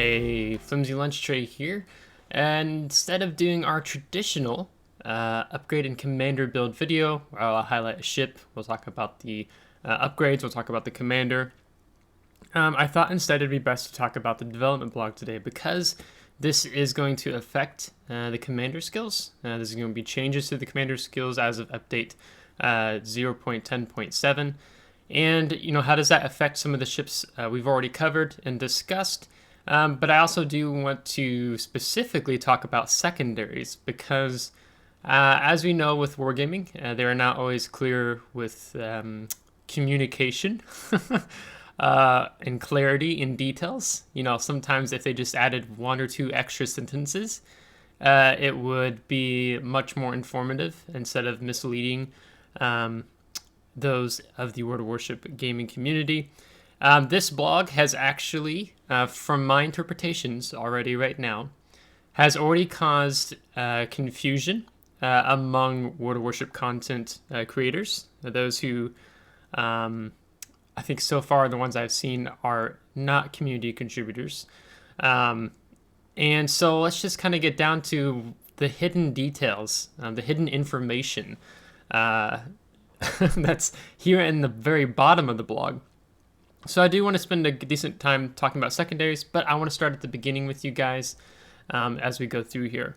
a Flimsy Lunch Tray here, and instead of doing our traditional upgrade and commander build video, where I'll highlight a ship, we'll talk about the upgrades, we'll talk about the commander, I thought instead it'd be best to talk about the development blog today, because this is going to affect the commander skills. There's going to be changes to the commander skills as of update 0.10.7. And, how does that affect some of the ships we've already covered and discussed? But I also do want to specifically talk about secondaries, because as we know with wargaming, they are not always clear with communication and clarity in details. Sometimes if they just added one or two extra sentences, it would be much more informative instead of misleading those of the World of Warship gaming community. This blog has actually, from my interpretations already right now, has already caused confusion among World of Warship content creators. Those who, I think so far the ones I've seen are not community contributors. And so let's just kind of get down to the hidden details, the hidden information that's here in the very bottom of the blog. So I do want to spend a decent time talking about secondaries, but I want to start at the beginning with you guys as we go through here.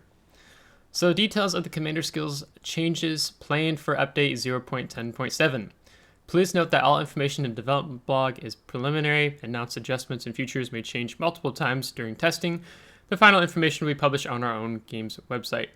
So details of the commander skills changes planned for update 0.10.7. Please note that all information in the development blog is preliminary. Announced adjustments and features may change multiple times during testing. The final information will be published on our own game's website.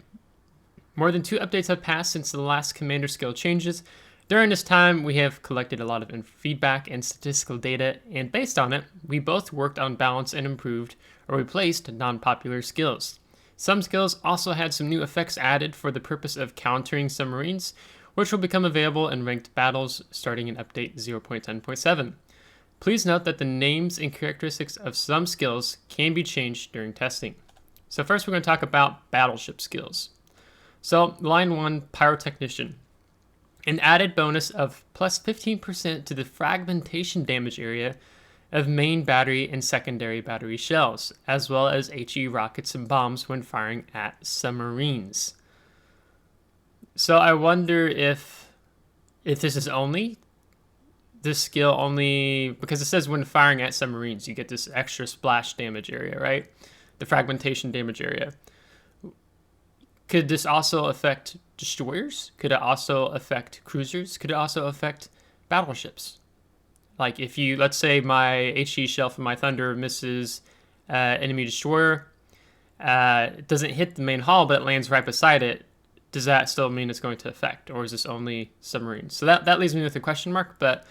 More than 2 updates have passed since the last commander skill changes. During this time, we have collected a lot of feedback and statistical data, and based on it, we both worked on balance and improved or replaced non-popular skills. Some skills also had some new effects added for the purpose of countering submarines, which will become available in ranked battles starting in update 0.10.7. Please note that the names and characteristics of some skills can be changed during testing. So first we're going to talk about Battleship Skills. So line 1, Pyrotechnician. An added bonus of plus 15% to the fragmentation damage area of main battery and secondary battery shells, as well as HE rockets and bombs when firing at submarines. So I wonder if this is only this skill only, because it says when firing at submarines, you get this extra splash damage area, right? The fragmentation damage area. Could this also affect destroyers? Could it also affect cruisers? Could it also affect battleships? Like if you, let's say my HE shell from my Thunder misses enemy destroyer, it doesn't hit the main hull, but it lands right beside it. Does that still mean it's going to affect, or is this only submarines? So that leaves me with a question mark, but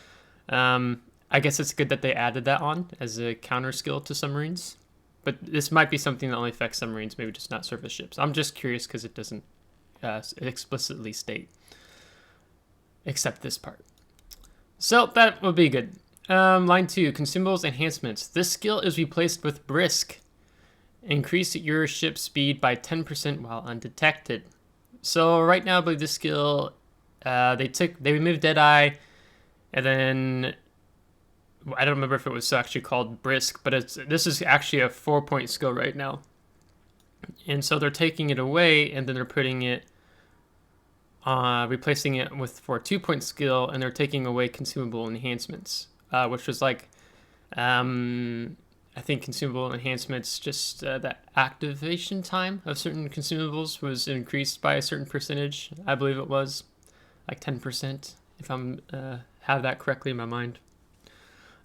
I guess it's good that they added that on as a counter skill to submarines. But this might be something that only affects submarines, maybe just not surface ships. I'm just curious because it doesn't explicitly state, except this part. So that would be good. Line 2, Consumables Enhancements. This skill is replaced with Brisk. Increase your ship's speed by 10% while undetected. So right now, I believe this skill, they removed Deadeye, and then I don't remember if it was actually called Brisk, but this is actually a 4-point skill right now. And so they're taking it away, and then they're putting it, replacing it for a 2-point skill, and they're taking away consumable enhancements, which was like, I think consumable enhancements, just that activation time of certain consumables was increased by a certain percentage. I believe it was like 10%, if I'm have that correctly in my mind.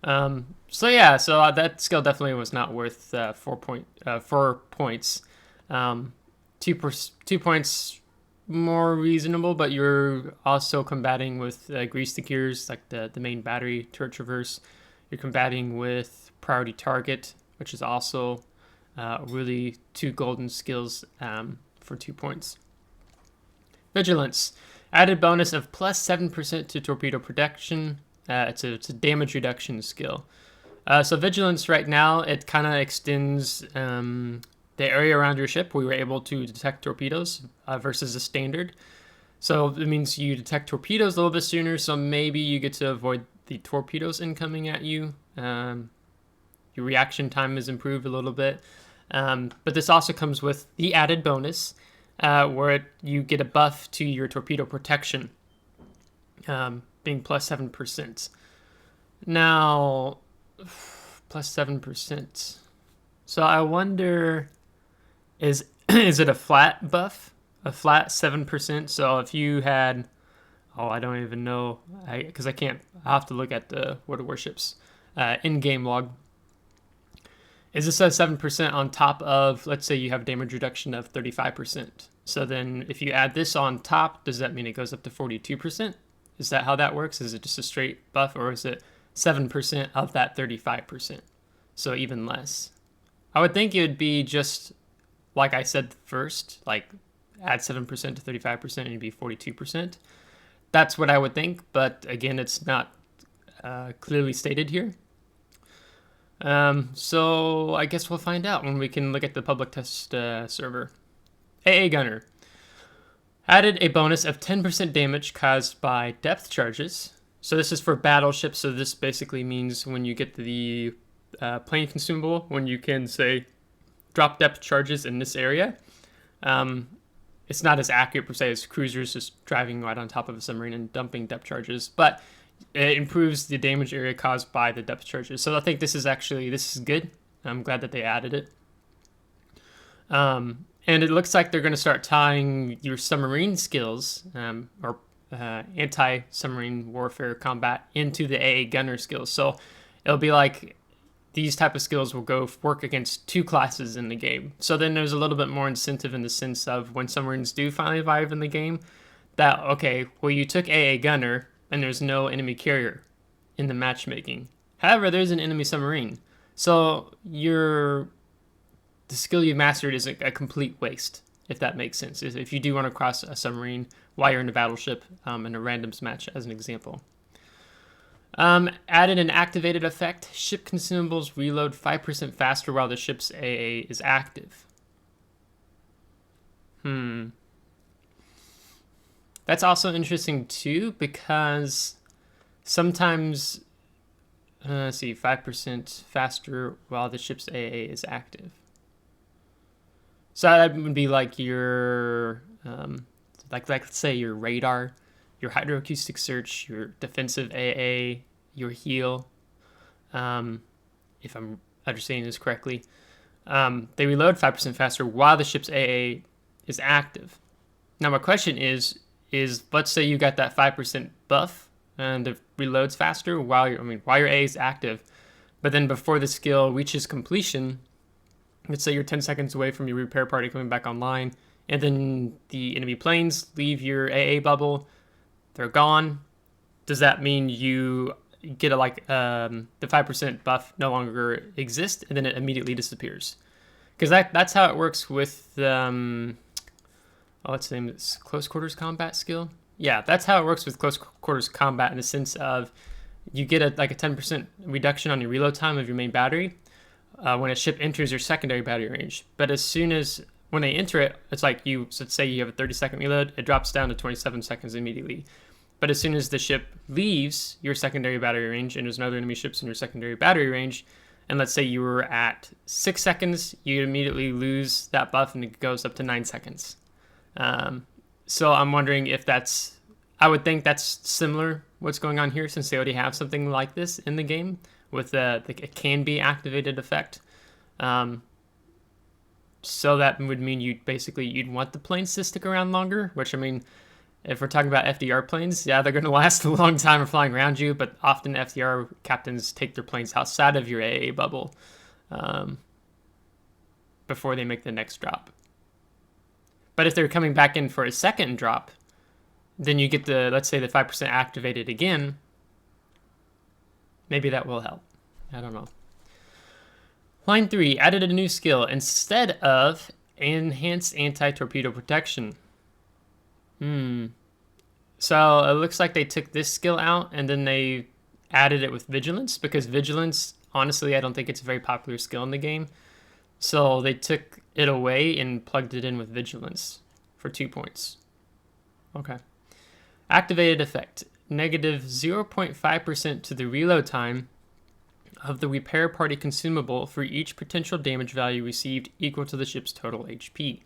So that skill definitely was not worth 4 points. 2 points more reasonable, but you're also combating with grease the gears, like the main battery turret traverse. You're combating with priority target, which is also really 2 golden skills for 2 points. Vigilance. Added bonus of plus 7% to torpedo protection. It's a damage reduction skill. So Vigilance right now, it kind of extends the area around your ship. We were able to detect torpedoes versus a standard. So it means you detect torpedoes a little bit sooner, so maybe you get to avoid the torpedoes incoming at you your reaction time is improved a little bit. But this also comes with the added bonus where you get a buff to your torpedo protection, being plus 7%. Now, plus 7%. So I wonder, is it a flat buff? A flat 7%? So if you had, I don't even know, because I can't, I'll have to look at the World of Warships in-game log. Is this a 7% on top of, let's say you have damage reduction of 35%. So then if you add this on top, does that mean it goes up to 42%? Is that how that works? Is it just a straight buff, or is it 7% of that 35%? So even less. I would think it would be just like I said first, like add 7% to 35% and it'd be 42%. That's what I would think, but again, it's not clearly stated here. So I guess we'll find out when we can look at the public test server. AA Gunner added a bonus of 10% damage caused by depth charges. So this is for battleships. So this basically means when you get the plane consumable, when you can say drop depth charges in this area. It's not as accurate per se as cruisers just driving right on top of a submarine and dumping depth charges, but it improves the damage area caused by the depth charges. So I think this is good. I'm glad that they added it. And it looks like they're going to start tying your submarine skills or anti-submarine warfare combat into the AA gunner skills. So it'll be like these type of skills will go work against two classes in the game. So then there's a little bit more incentive in the sense of when submarines do finally arrive in the game, that, okay, well, you took AA gunner and there's no enemy carrier in the matchmaking. However, there's an enemy submarine. So the skill you mastered isn't a complete waste, if that makes sense. If you do run across a submarine while you're in a battleship in a randoms match, as an example. Added an activated effect. Ship consumables reload 5% faster while the ship's AA is active. That's also interesting too, because sometimes, let's see, 5% faster while the ship's AA is active. So that would be like your, like let's say your radar, your hydroacoustic search, your defensive AA, your heal, if I'm understanding this correctly. They reload 5% faster while the ship's AA is active. Now my question is let's say you got that 5% buff and it reloads faster while your AA is active, but then before the skill reaches completion, let's say you're 10 seconds away from your repair party coming back online, and then the enemy planes leave your AA bubble, they're gone. Does that mean you get the 5% buff no longer exists, and then it immediately disappears? Because that's how it works with what's the name of this? Close quarters combat skill? Yeah, that's how it works with close quarters combat, in the sense of you get a 10% reduction on your reload time of your main battery when a ship enters your secondary battery range. But as soon as when they enter it, it's like let's say you have a 30-second reload, it drops down to 27 seconds immediately. But as soon as the ship leaves your secondary battery range and there's no other enemy ships in your secondary battery range, and let's say you were at 6 seconds, you immediately lose that buff and it goes up to 9 seconds. So I'm wondering if I would think that's similar what's going on here, since they already have something like this in the game with the can be activated effect. So that would mean you'd want the planes to stick around longer, which, if we're talking about FDR planes, yeah, they're going to last a long time of flying around you, but often FDR captains take their planes outside of your AA bubble before they make the next drop. But if they're coming back in for a second drop, then you get let's say the 5% activated again. Maybe that will help. I don't know. Line 3, added a new skill instead of enhanced anti-torpedo protection. So it looks like they took this skill out and then they added it with vigilance, because vigilance, honestly, I don't think it's a very popular skill in the game. So they took it away and plugged it in with vigilance for 2 points. Okay. Activated effect. Negative 0.5% to the reload time of the repair party consumable for each potential damage value received equal to the ship's total HP.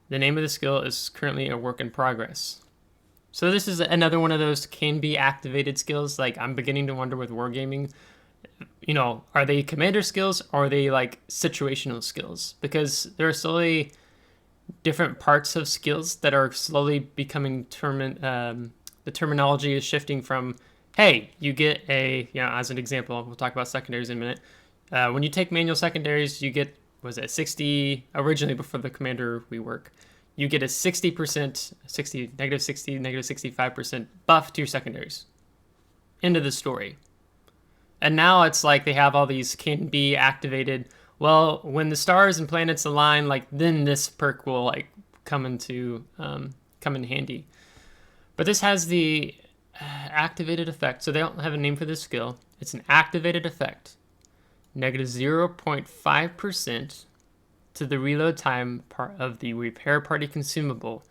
The name of the skill is currently a work in progress. So this is another one of those can be activated skills. Like, I'm beginning to wonder with wargaming, are they commander skills or are they like situational skills? Because there are slowly different parts of skills that are slowly becoming the terminology is shifting from, hey, you get as an example, we'll talk about secondaries in a minute. When you take manual secondaries, you get, was it 60, originally before the Commander Rework, you get a 60%, negative 60, negative 65% buff to your secondaries. End of the story. And now it's like they have all these can be activated. Well, when the stars and planets align, like then this perk will like come in handy. But this has the activated effect, so they don't have a name for this skill. It's an activated effect. Negative 0.5% to the reload time part of the repair party consumable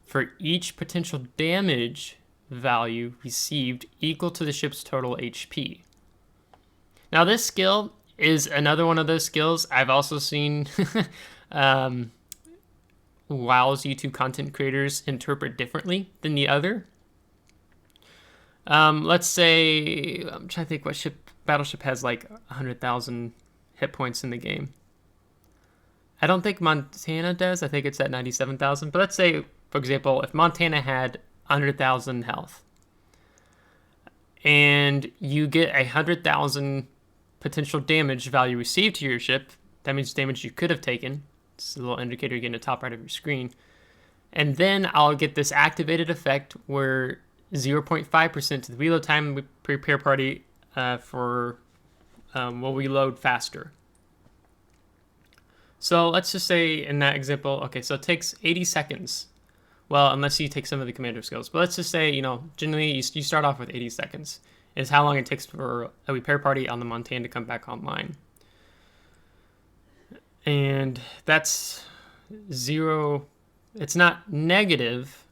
for each potential damage value received equal to the ship's total HP. Now this skill is another one of those skills I've also seen WoW's YouTube content creators interpret differently than the other. Let's say, I'm trying to think what Battleship has like 100,000 hit points in the game. I don't think Montana does. I think it's at 97,000. But let's say, for example, if Montana had 100,000 health and you get 100,000 potential damage value received to your ship, that means damage you could have taken. It's a little indicator you get in the top right of your screen. And then I'll get this activated effect where 0.5% to the reload time repair party will reload faster. So let's just say in that example, okay, so it takes 80 seconds. Well, unless you take some of the commander skills. But let's just say, generally you start off with 80 seconds. Is how long it takes for a repair party on the Montana to come back online. And that's zero. It's not negative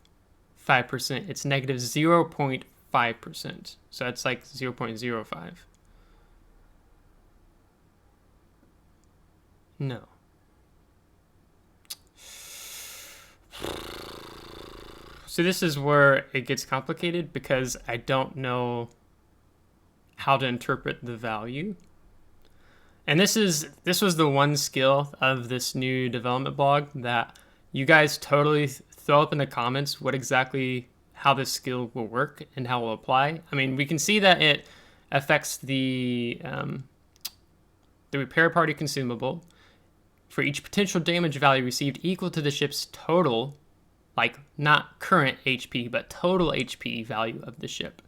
5%. It's negative 0.5%. So that's like 0.05. No. So this is where it gets complicated because I don't know how to interpret the value. And this was the one skill of this new development blog that you guys totally throw up in the comments how this skill will work and how it will apply. I mean, we can see that it affects the repair party consumable for each potential damage value received equal to the ship's total, like not current HP, but total HP value of the ship.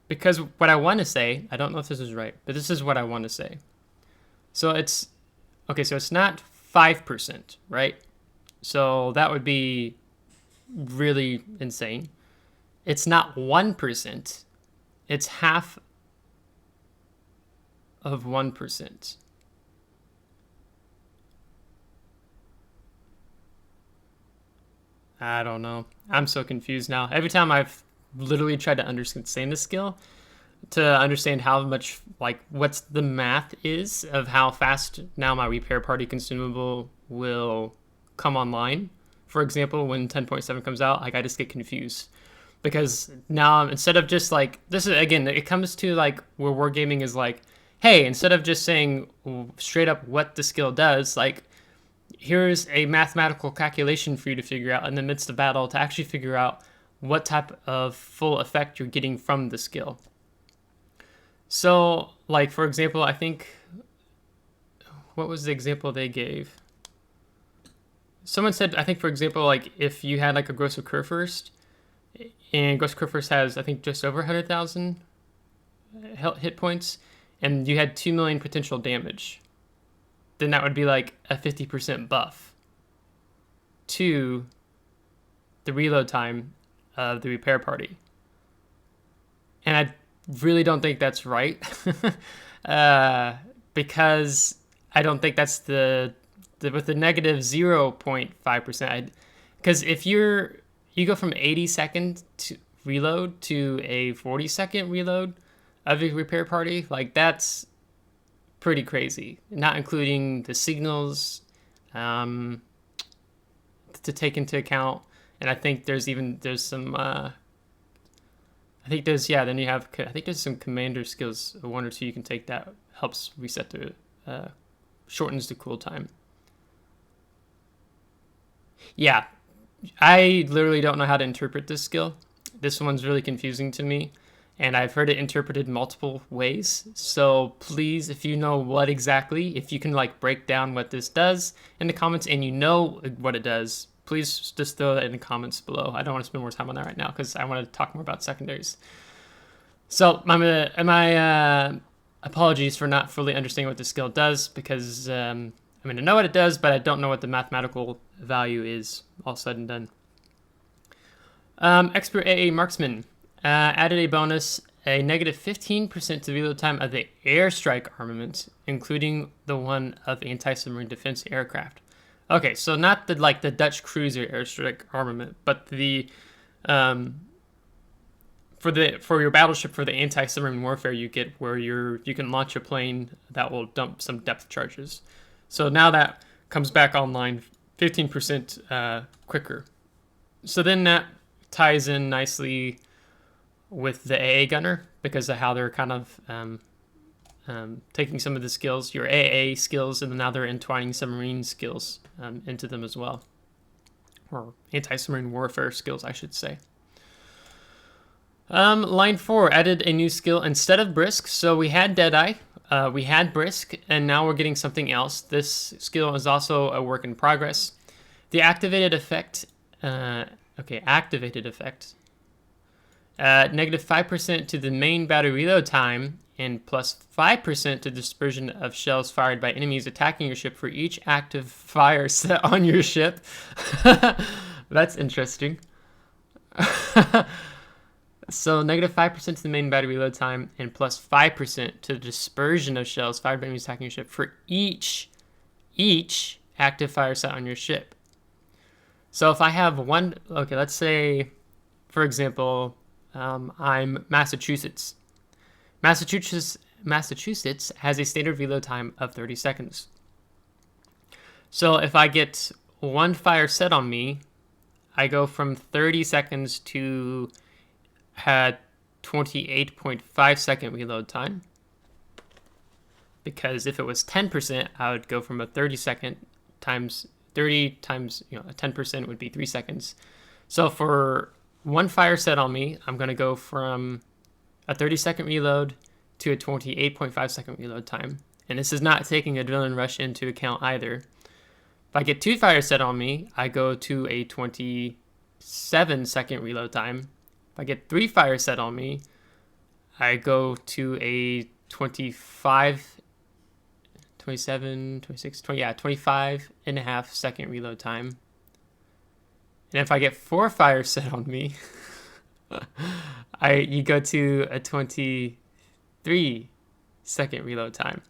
Because what I want to say, I don't know if this is right, but this is what I want to say. So it's not 5%, right? So that would be really insane. It's not 1%. It's half of 1%. I don't know. I'm so confused now. Every time I've literally tried to understand this skill to understand how much, like, what's the math is of how fast now my repair party consumable will come online. For example, when 10.7 comes out, like, I just get confused. Because now, instead of just, like, this is, again, it comes to, like, where wargaming is like, hey, instead of just saying straight up what the skill does, like, here's a mathematical calculation for you to figure out in the midst of battle to actually figure out what type of full effect you're getting from the skill. So, like, for example, I think, what was the example they gave? Someone said, I think, for example, like, if you had, like, a Gross Occur First, and Gross Occur First has, I think, just over 100,000 hit points, and you had 2 million potential damage, then that would be like a 50% buff to the reload time of the repair party. And I really don't think that's right because I don't think that's the with the negative 0.5%. Because if you go from 80 second to reload to a 40-second reload of your repair party, like that's pretty crazy. Not including the signals to take into account. And I think there's some I think there's some commander skills, one or two you can take that helps reset the shortens the cool time. Yeah, I literally don't know how to interpret this skill. This one's really confusing to me, and I've heard it interpreted multiple ways. So please, if you know what exactly, if you can like break down what this does in the comments and you know what it does, please just throw that in the comments below. I don't want to spend more time on that right now because I want to talk more about secondaries. So my apologies for not fully understanding what this skill does, because I know what it does, but I don't know what the mathematical value is, all said and done. Expert AA Marksman added a bonus, a negative 15% to reload time of the airstrike armament, including the one of anti-submarine defense aircraft. Okay, so not the Dutch cruiser airstrike armament, but the for your battleship, for the anti-submarine warfare you get, where you can launch a plane that will dump some depth charges. So now that comes back online 15% quicker. So then that ties in nicely with the AA gunner, because of how they're kind of taking some of the skills, your AA skills, and now they're entwining submarine skills into them as well. Or anti-submarine warfare skills, I should say. Line 4 added a new skill instead of brisk. So we had Deadeye, we had brisk, and now we're getting something else. This skill is also a work in progress. The activated effect, negative 5% to the main battery reload time, and plus 5% to dispersion of shells fired by enemies attacking your ship for each active fire set on your ship. That's interesting. So negative 5% to the main battery reload time, and plus 5% to the dispersion of shells fired by enemies attacking your ship for each active fire set on your ship. So if I have one, okay, let's say, for example, I'm Massachusetts. Massachusetts has a standard reload time of 30 seconds. So if I get one fire set on me, I go from 30 seconds to 28.5 second reload time. Because if it was 10%, I would go from a 30 second times 30 times, 10% would be 3 seconds. So for one fire set on me, I'm going to go from a 30 second reload to a 28.5 second reload time. And this is not taking adrenaline rush into account either. If I get two fires set on me, I go to a 27 second reload time. If I get three fires set on me, I go to a 25 and a half second reload time. And if I get four fires set on me, you go to a 23 second reload time.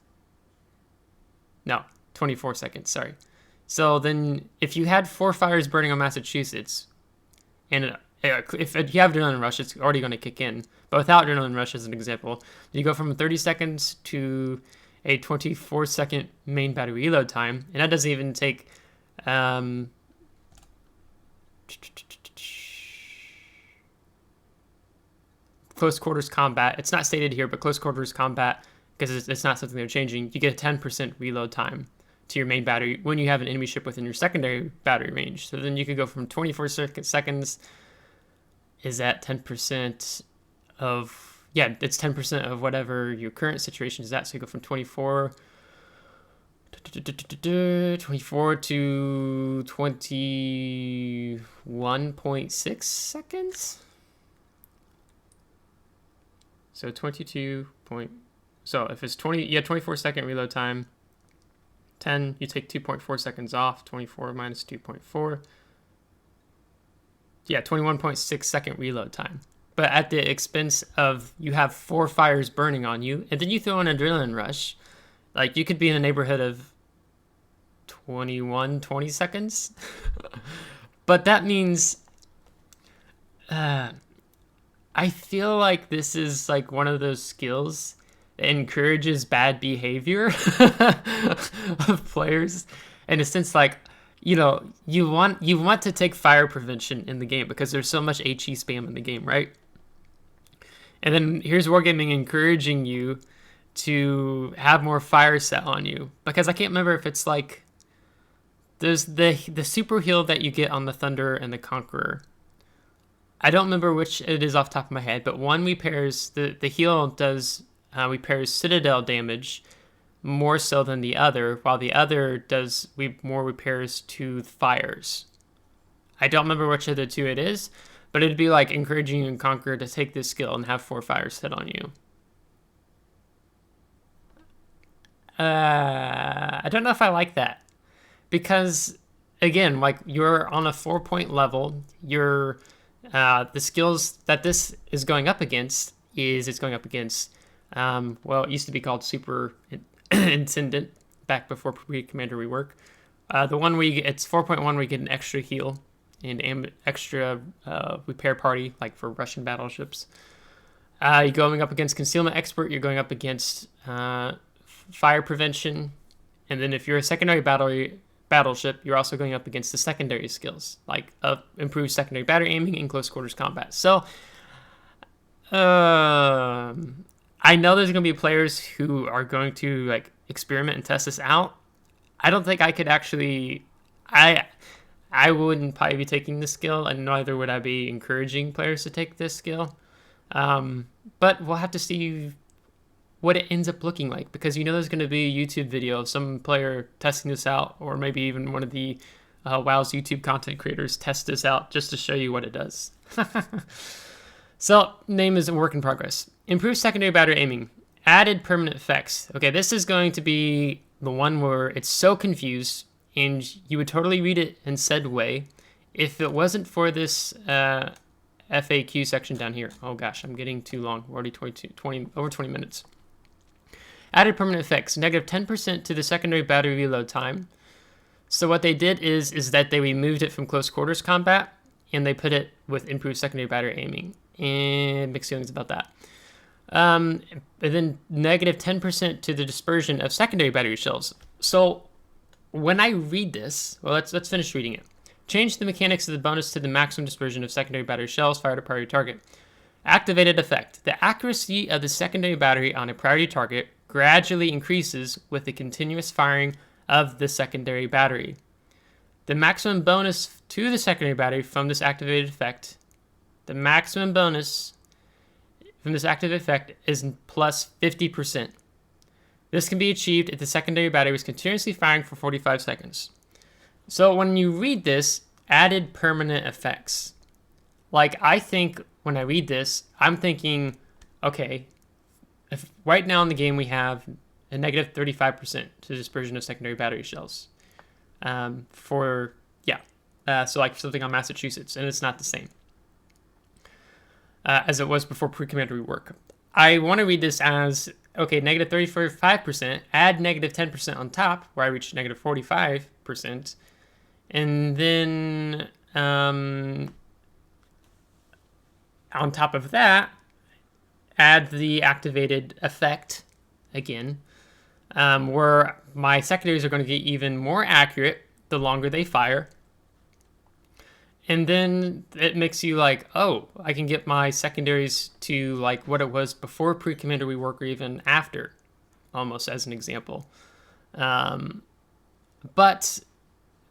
No, 24 seconds, sorry. So then if you had four fires burning on Massachusetts, and if you have adrenaline rush, it's already going to kick in. But without adrenaline rush, as an example, you go from 30 seconds to a 24 second main battery reload time, and that doesn't even take close quarters combat. It's not stated here, but close quarters combat, because it's not something they're changing, you get a 10% reload time to your main battery when you have an enemy ship within your secondary battery range. So then you could go from 24 seconds, is that 10% of, it's 10% of whatever your current situation is at. So you go from 24 to 21.6 seconds. So 22 point, so if it's 24 second reload time, 10, you take 2.4 seconds off, 24 minus 2.4. 21.6 second reload time. But at the expense of, you have four fires burning on you, and then you throw an adrenaline rush. Like, you could be in a neighborhood of 20 seconds. But that means I feel like this is like one of those skills that encourages bad behavior of players, in a sense. Like, you know, you want to take fire prevention in the game because there's so much HE spam in the game, right? And then here's Wargaming encouraging you to have more fire set on you, because I can't remember if it's like there's the super heal that you get on the Thunder and the Conqueror. I don't remember which it is off the top of my head, but one repairs the heal does repairs Citadel damage more so than the other, while the other does more repairs to fires. I don't remember which of the two it is, but it'd be like encouraging you in Conqueror to take this skill and have 4 fires set on you. I don't know if I like that, because again, like, you're on a 4-point level. You're the skills that this is going up against it's going up against well, it used to be called Super Intendant back before Commander Rework. The one it's 4.1 where you get an extra heal and extra repair party, like for Russian battleships. You're going up against Concealment Expert. You're going up against fire prevention, and then if you're a secondary battleship, you're also going up against the secondary skills, like improved secondary battery aiming and close quarters combat. So I know there's going to be players who are going to like experiment and test this out. I don't think I could actually. I wouldn't probably be taking this skill, and neither would I be encouraging players to take this skill. But we'll have to see what it ends up looking like, because you know there's going to be a YouTube video of some player testing this out, or maybe even one of the WoW's YouTube content creators test this out just to show you what it does. So, name is a work in progress. Improved secondary battery aiming. Added permanent effects. Okay, this is going to be the one where it's so confused, and you would totally read it in said way if it wasn't for this FAQ section down here. Oh gosh, I'm getting too long. We're already over 20 minutes. Added permanent effects. Negative 10% to the secondary battery reload time. So what they did is that they removed it from close quarters combat, and they put it with improved secondary battery aiming. And mixed feelings about that. And then negative 10% to the dispersion of secondary battery shells. So when I read this, well, let's finish reading it. Change the mechanics of the bonus to the maximum dispersion of secondary battery shells fired at priority target. Activated effect. The accuracy of the secondary battery on a priority target gradually increases with the continuous firing of the secondary battery. The maximum bonus to the secondary battery from this activated effect, is plus 50%. This can be achieved if the secondary battery is continuously firing for 45 seconds. So when you read this, added permanent effects, like, I think when I read this, I'm thinking, okay, if right now in the game we have a negative 35% to dispersion of secondary battery shells. So like something on Massachusetts, and it's not the same as it was before pre-Commander Rework. I want to read this as, okay, negative 35%, add negative 10% on top, where I reach negative 45%, and then on top of that, add the activated effect again, where my secondaries are going to get even more accurate the longer they fire. And then it makes you like, oh, I can get my secondaries to like what it was before pre-Commander Rework, or even after, almost, as an example. But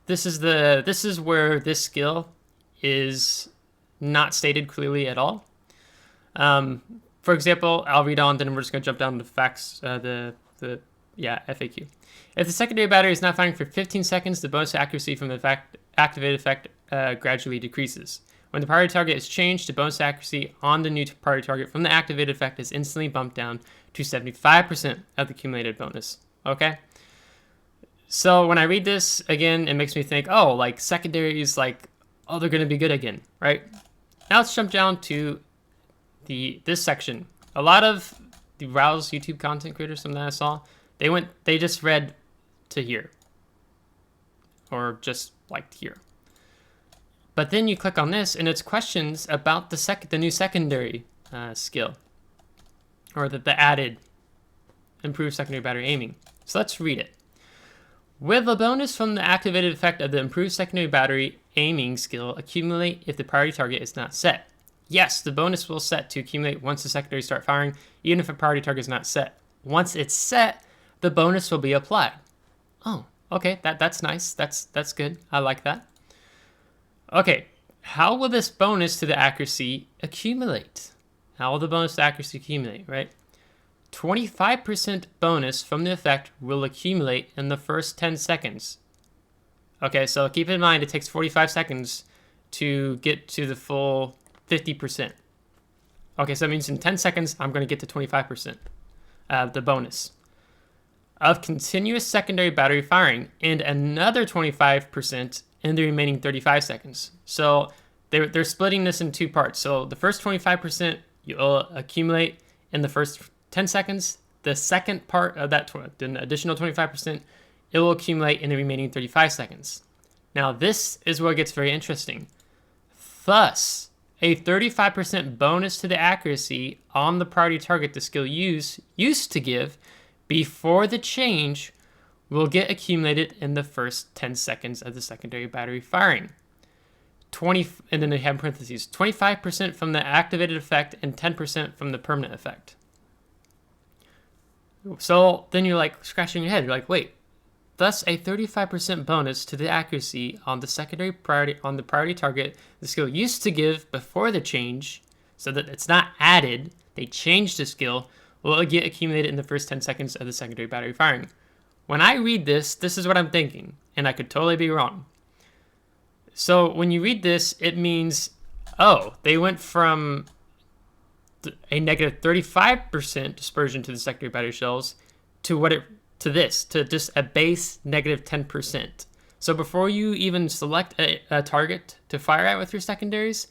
this is where this skill is not stated clearly at all. For example, I'll read on, then we're just going to jump down to facts, FAQ. If the secondary battery is not firing for 15 seconds, the bonus accuracy from the activated effect gradually decreases. When the priority target is changed, the bonus accuracy on the new priority target from the activated effect is instantly bumped down to 75% of the accumulated bonus. Okay? So when I read this, again, it makes me think, oh, like, secondaries, like, oh, they're going to be good again, right? Now let's jump down to this section. A lot of the Rouse YouTube content creators, some that I saw, they just read to here. or just like here. But then you click on this, and it's questions about the new secondary skill, or the added improved secondary battery aiming. So let's read it. Will the bonus from the activated effect of the improved secondary battery aiming skill accumulate if the priority target is not set? Yes, the bonus will set to accumulate once the secondaries start firing, even if a priority target is not set. Once it's set, the bonus will be applied. Oh, okay, that's nice. That's good. I like that. Okay, how will this bonus to the accuracy accumulate? How will the bonus to accuracy accumulate, right? 25% bonus from the effect will accumulate in the first 10 seconds. Okay, so keep in mind it takes 45 seconds to get to the full 50%. Okay, so that means in 10 seconds, I'm going to get to 25%, the bonus of continuous secondary battery firing, and another 25% in the remaining 35 seconds. So they're splitting this in two parts. So the first 25% you'll accumulate in the first 10 seconds. The second part of that, the additional 25%, it will accumulate in the remaining 35 seconds. Now this is where it gets very interesting. Thus, a 35% bonus to the accuracy on the priority target the skill used to give before the change will get accumulated in the first 10 seconds of the secondary battery firing. And then they have in parentheses, 25% from the activated effect and 10% from the permanent effect. So then you're like scratching your head. You're like, wait, thus a 35% bonus to the accuracy on the secondary priority on the priority target the skill used to give before the change, so that it's not added. They changed the skill. Will get accumulated in the first 10 seconds of the secondary battery firing. When I read this, this is what I'm thinking, and I could totally be wrong. So when you read this, it means, oh, they went from a negative 35% dispersion to the secondary battery shells to just a base negative 10%. So before you even select a target to fire at with your secondaries,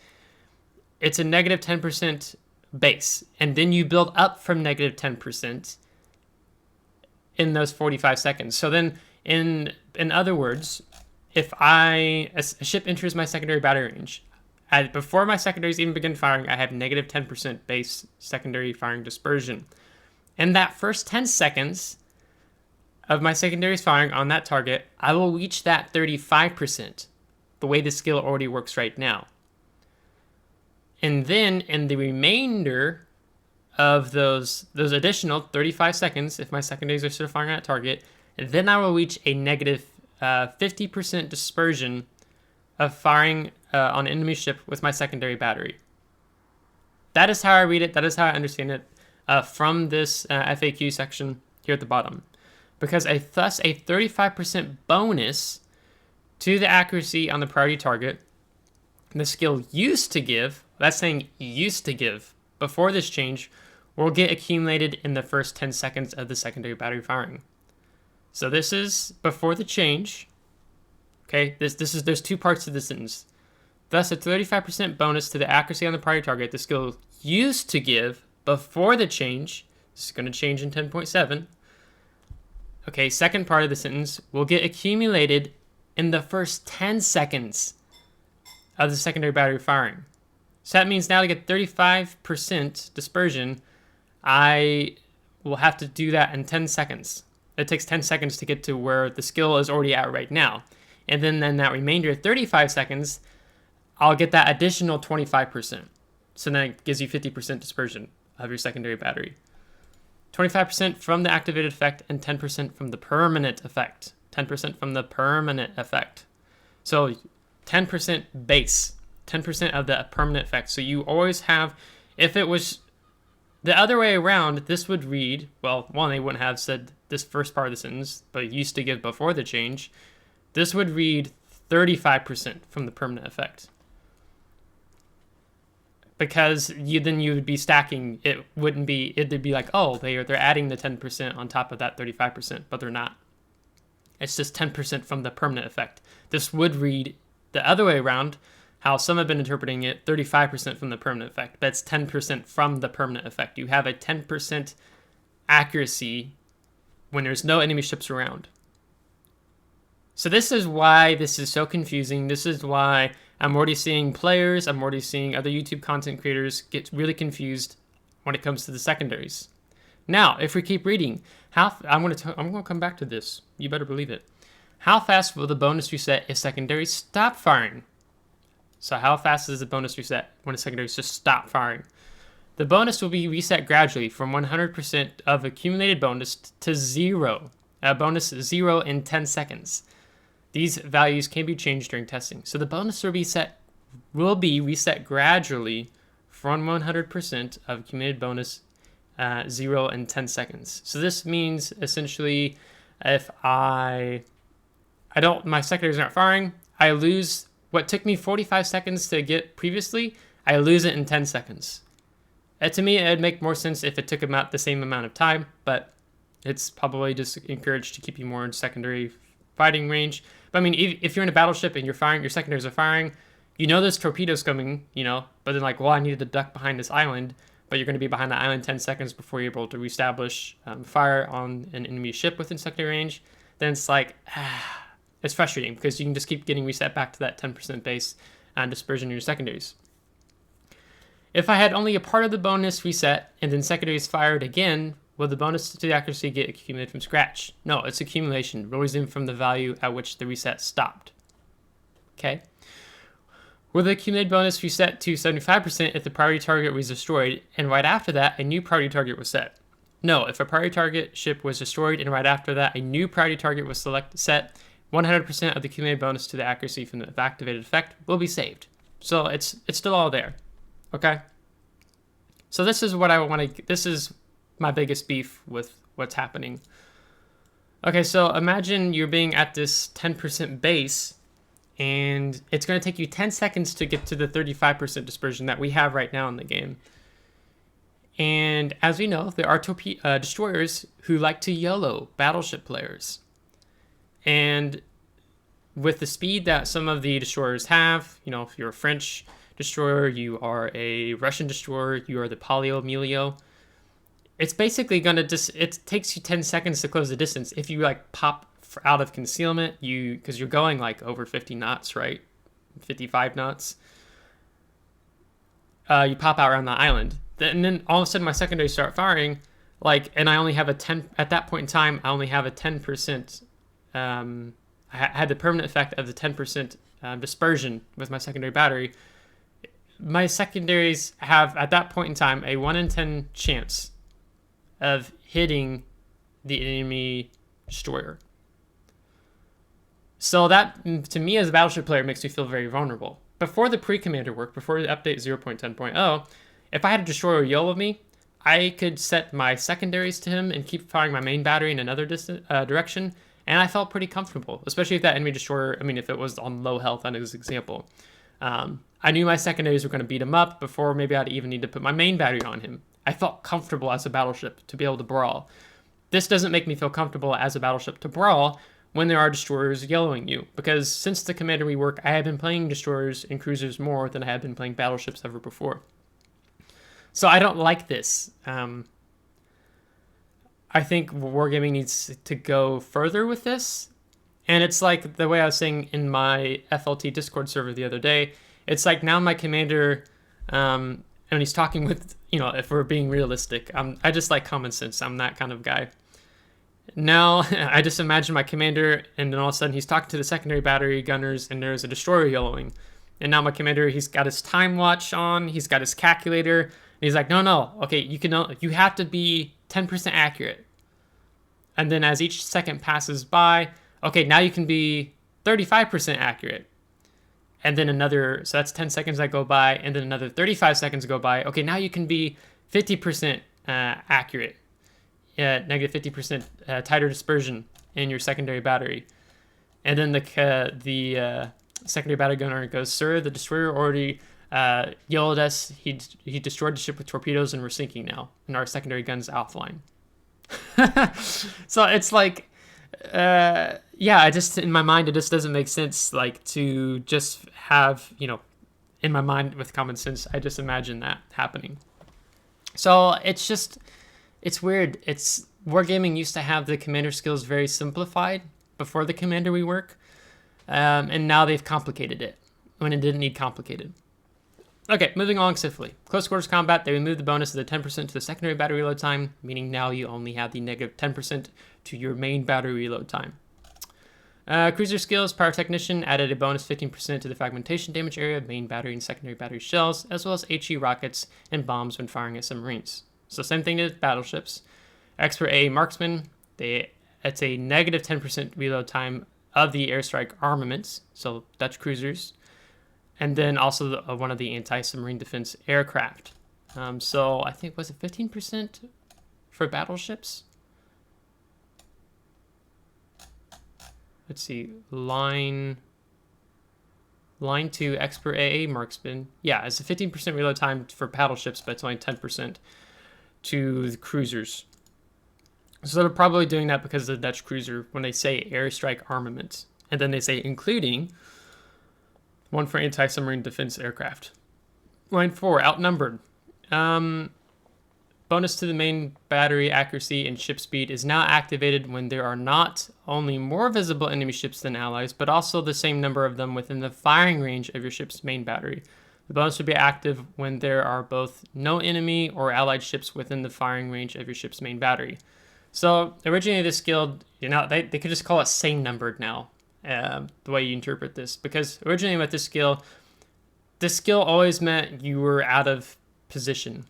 it's a negative 10% base, and then you build up from negative 10% in those 45 seconds. So then, in other words, if a ship enters my secondary battery range, before my secondaries even begin firing, I have negative 10% base secondary firing dispersion. In that first 10 seconds of my secondaries firing on that target, I will reach that 35%, the way the skill already works right now. And then in the remainder of those additional 35 seconds, if my secondaries are still firing at target, then I will reach a negative 50% dispersion of firing on an enemy ship with my secondary battery. That is how I read it. That is how I understand it from this FAQ section here at the bottom. Because thus a 35% bonus to the accuracy on the priority target the skill used to give, that's saying used to give, before this change, will get accumulated in the first 10 seconds of the secondary battery firing. So this is before the change. Okay, there's two parts to the sentence. Thus, a 35% bonus to the accuracy on the priority target the skill used to give before the change. This is going to change in 10.7. Okay, second part of the sentence will get accumulated in the first 10 seconds of the secondary battery firing. So that means now to get 35% dispersion, I will have to do that in 10 seconds. It takes 10 seconds to get to where the skill is already at right now. And then that remainder 35 seconds, I'll get that additional 25%. So then it gives you 50% dispersion of your secondary battery. 25% from the activated effect and 10% from the permanent effect. 10% from the permanent effect. So 10% base, 10% of the permanent effect. So you always have, if it was the other way around, this would read, well, one, they wouldn't have said this first part of the sentence, but used to give before the change. This would read 35% from the permanent effect. Because then you would be stacking, it'd be like, oh, they're adding the 10% on top of that 35%, but they're not. It's just 10% from the permanent effect. This would read the other way around, how some have been interpreting it, 35% from the permanent effect. That's 10% from the permanent effect. You have a 10% accuracy when there's no enemy ships around. So this is why this is so confusing. This is why I'm already seeing players, I'm already seeing other YouTube content creators get really confused when it comes to the secondaries. Now, if we keep reading, I'm going to come back to this. You better believe it. How fast will the bonus reset if secondaries stop firing? So how fast is the bonus reset when a secondaries just stop firing? The bonus will be reset gradually from 100% of accumulated bonus to 0. Bonus 0 in 10 seconds. These values can be changed during testing. So the bonus will be reset gradually from 100% of accumulated bonus 0 in 10 seconds. So this means essentially if my secondaries aren't firing, I lose what took me 45 seconds to get previously, I lose it in 10 seconds. To me, it'd make more sense if it took about the same amount of time, but it's probably just encouraged to keep you more in secondary fighting range. But I mean, if you're in a battleship and you're firing, your secondaries are firing, you know there's torpedoes coming, but then well, I needed to duck behind this island, but you're going to be behind the island 10 seconds before you're able to reestablish fire on an enemy ship within secondary range, then it's it's frustrating because you can just keep getting reset back to that 10% base dispersion in your secondaries. If I had only a part of the bonus reset and then secondaries fired again, will the bonus to the accuracy get accumulated from scratch? No, it's accumulation, rising from the value at which the reset stopped. Okay. Will the accumulated bonus reset to 75% if the priority target was destroyed and right after that a new priority target was set? No, if a priority target ship was destroyed and right after that a new priority target was set, 100% of the accumulated bonus to the accuracy from the activated effect will be saved. So it's still all there. Okay? So this is this is my biggest beef with what's happening. Okay, so imagine you're being at this 10% base and it's going to take you 10 seconds to get to the 35% dispersion that we have right now in the game. And as we know, there are destroyers who like to YOLO battleship players. And with the speed that some of the destroyers have, if you're a French destroyer, you are a Russian destroyer, you are the Palio Emilio, it's basically going to it takes you 10 seconds to close the distance. If you pop out of concealment, because you're going over 50 knots, right? 55 knots. You pop out around the island. And then all of a sudden my secondaries start firing, and I only have at that point in time, I only have a 10%, I had the permanent effect of the 10% dispersion with my secondary battery. My secondaries have, at that point in time, a 1 in 10 chance of hitting the enemy destroyer. So that, to me as a battleship player, makes me feel very vulnerable. Before the pre-commander work, before the update 0.10.0, if I had a destroyer YOLO me, I could set my secondaries to him and keep firing my main battery in another direction, and I felt pretty comfortable, especially if that enemy destroyer, if it was on low health on his example. I knew my secondaries were going to beat him up before maybe I'd even need to put my main battery on him. I felt comfortable as a battleship to be able to brawl. This doesn't make me feel comfortable as a battleship to brawl when there are destroyers YOLOing you, because since the Commander Rework, I have been playing destroyers and cruisers more than I have been playing battleships ever before. So I don't like this. I think Wargaming needs to go further with this. And it's like the way I was saying in my FLT Discord server the other day, it's like now my commander, and he's talking with, if we're being realistic, I just like common sense. I'm that kind of guy. Now, I just imagine my commander, and then all of a sudden he's talking to the secondary battery gunners, and there's a destroyer YOLOing. And now my commander, he's got his time watch on, he's got his calculator, and he's like, no, okay, you have to be 10% accurate. And then as each second passes by, okay, now you can be 35% accurate. And then so that's 10 seconds that go by, and then another 35 seconds go by. Okay, now you can be 50% accurate. Negative 50% tighter dispersion in your secondary battery. And then the secondary battery gunner goes, sir, the destroyer already yelled at us. He destroyed the ship with torpedoes and we're sinking now. And our secondary gun's offline. So it's like, in my mind, it just doesn't make sense, to just have, in my mind with common sense, I just imagine that happening. So it's weird. Wargaming used to have the commander skills very simplified before the Commander Rework. and now they've complicated it when it didn't need complicated. Okay, moving along swiftly. Close quarters combat, they remove the bonus of the 10% to the secondary battery reload time, meaning now you only have the negative 10% to your main battery reload time. Cruiser skills, Pyrotechnician added a bonus 15% to the fragmentation damage area of main battery and secondary battery shells, as well as HE rockets and bombs when firing at submarines. So same thing as battleships. Expert A Marksman, it's a negative 10% reload time of the airstrike armaments, so Dutch cruisers, and then also one of the anti-submarine defense aircraft. So I think, was it 15% for battleships? Let's see, line 2, Expert AA Marksman. Yeah, it's a 15% reload time for battleships, but it's only 10% to the cruisers. So they're probably doing that because of the Dutch cruiser when they say airstrike armaments. And then they say including one for anti-submarine defense aircraft. Line 4, Outnumbered. Bonus to the main battery accuracy and ship speed is now activated when there are not only more visible enemy ships than allies, but also the same number of them within the firing range of your ship's main battery. The bonus will be active when there are both no enemy or allied ships within the firing range of your ship's main battery. So originally this skill, they could just call it same numbered now, the way you interpret this. Because originally with this skill always meant you were out of position.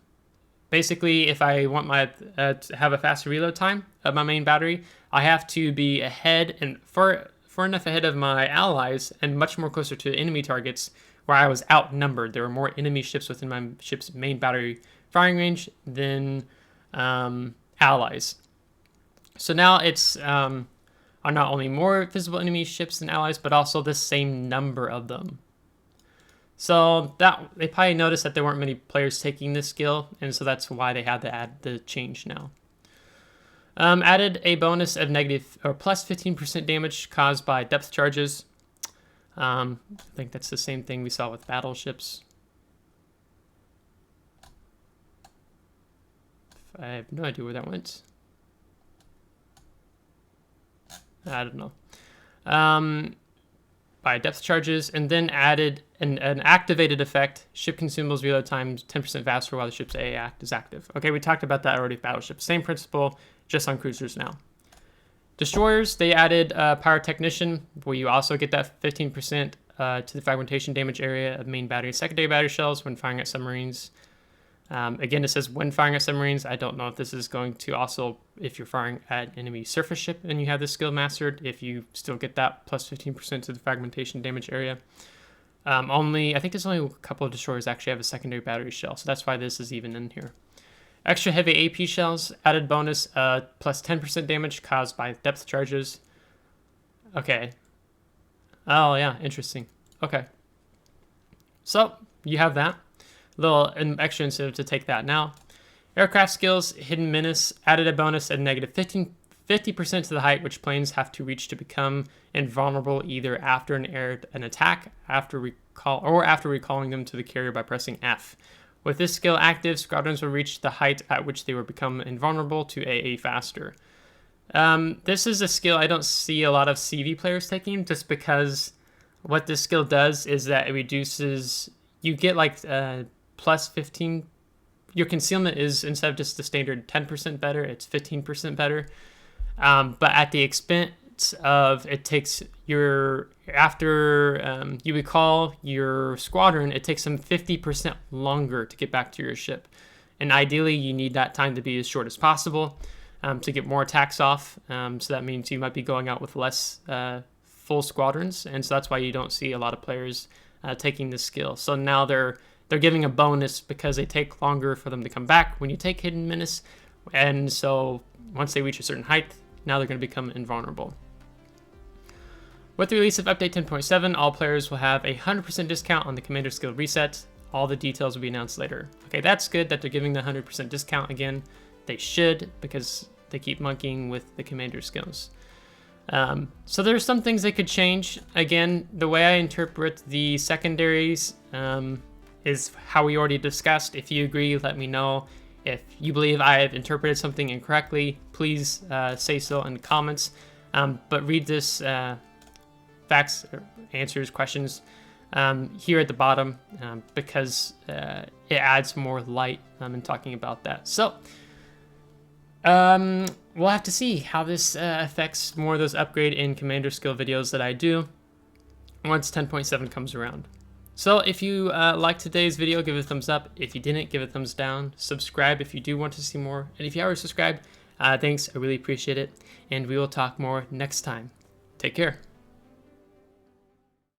Basically, if I want my to have a faster reload time of my main battery, I have to be ahead and far enough ahead of my allies and much more closer to enemy targets where I was outnumbered. There were more enemy ships within my ship's main battery firing range than allies. So now it's are not only more visible enemy ships than allies, but also the same number of them. So that they probably noticed that there weren't many players taking this skill, and so that's why they had to add the change now. Added a bonus of negative or plus 15% damage caused by depth charges. I think that's the same thing we saw with battleships. I have no idea where that went. I don't know. By depth charges, and then added an activated effect. Ship consumables reload time 10% faster while the ship's AA act is active. Okay, we talked about that already with battleships. Same principle, just on cruisers now. Destroyers, they added Pyrotechnician, where you also get that 15% to the fragmentation damage area of main battery and secondary battery shells when firing at submarines. Again, it says when firing at submarines. I don't know if this is going to also, if you're firing at an enemy surface ship and you have this skill mastered, if you still get that plus 15% to the fragmentation damage area. I think there's only a couple of destroyers actually have a secondary battery shell, so that's why this is even in here. Extra heavy AP shells, added bonus, plus 10% damage caused by depth charges. Okay. Oh yeah, interesting. Okay. So, you have that. Little extra incentive to take that now. Aircraft skills, Hidden Menace, added a bonus at negative 50% to the height which planes have to reach to become invulnerable either after an attack, after recalling them to the carrier by pressing F. With this skill active, squadrons will reach the height at which they will become invulnerable to AA faster. This is a skill I don't see a lot of CV players taking, just because what this skill does is that it reduces, you get like plus 15, your concealment is, instead of just the standard 10% better, it's 15% better. But at the expense of, it takes your, after you recall your squadron, it takes them 50% longer to get back to your ship. And ideally you need that time to be as short as possible to get more attacks off. So that means you might be going out with less full squadrons. And so that's why you don't see a lot of players taking this skill. So now they're giving a bonus because they take longer for them to come back when you take Hidden Menace. And so once they reach a certain height, now they're going to become invulnerable. With the release of Update 10.7, all players will have a 100% discount on the Commander skill reset. All the details will be announced later. Okay, that's good that they're giving the 100% discount again. They should, because they keep monkeying with the Commander skills. So there's some things they could change. Again, the way I interpret the secondaries is how we already discussed. If you agree, let me know. If you believe I have interpreted something incorrectly, please say so in the comments. But read this facts, answers, questions here at the bottom because it adds more light in talking about that. So we'll have to see how this affects more of those upgrade in commander skill videos that I do once 10.7 comes around. So if you liked today's video, give it a thumbs up. If you didn't, give it a thumbs down. Subscribe if you do want to see more. And if you already subscribed, thanks. I really appreciate it. And we will talk more next time. Take care.